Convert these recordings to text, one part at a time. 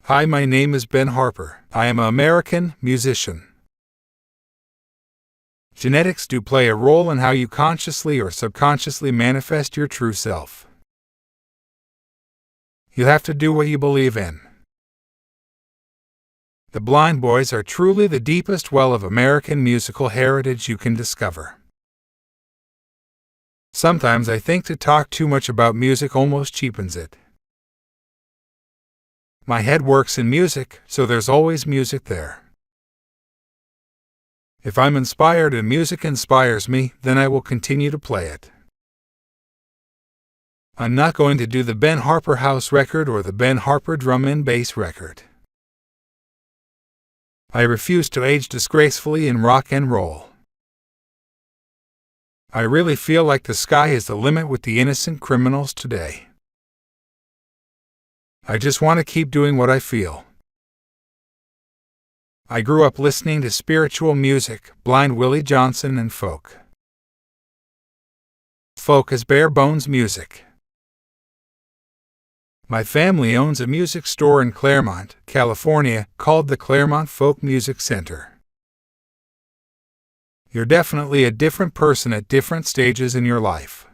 Hi, my name is Ben Harper. I am an American musician. Genetics do play a role in how you consciously or subconsciously manifest your true self. You have to do what you believe in. The Blind Boys are truly the deepest well of American musical heritage you can discover. Sometimes I think to talk too much about music almost cheapens it. My head works in music, so there's always music there. If I'm inspired and music inspires me, then I will continue to play it. I'm not going to do the Ben Harper house record or the Ben Harper drum and bass record. I refuse to age disgracefully in rock and roll. I really feel like the sky is the limit with the innocent criminals today. I just want to keep doing what I feel. I grew up listening to spiritual music, Blind Willie Johnson, and folk. Folk is bare bones music. My family owns a music store in Claremont, California, called the Claremont Folk Music Center. You're definitely a different person at different stages in your life.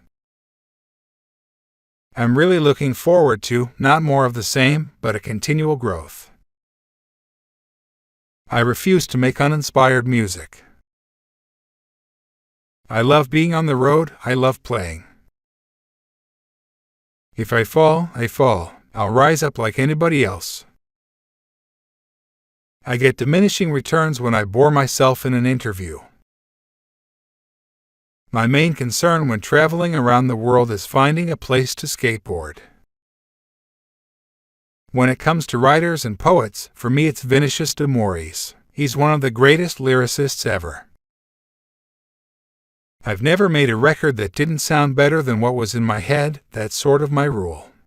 I'm really looking forward to, not more of the same, but a continual growth. I refuse to make uninspired music. I love being on the road, I love playing. If I fall, I fall. I'll rise up like anybody else. I get diminishing returns when I bore myself in an interview. My main concern when traveling around the world is finding a place to skateboard. When it comes to writers and poets, for me it's Vinicius de Moraes. He's one of the greatest lyricists ever. I've never made a record that didn't sound better than what was in my head, that's sort of my rule.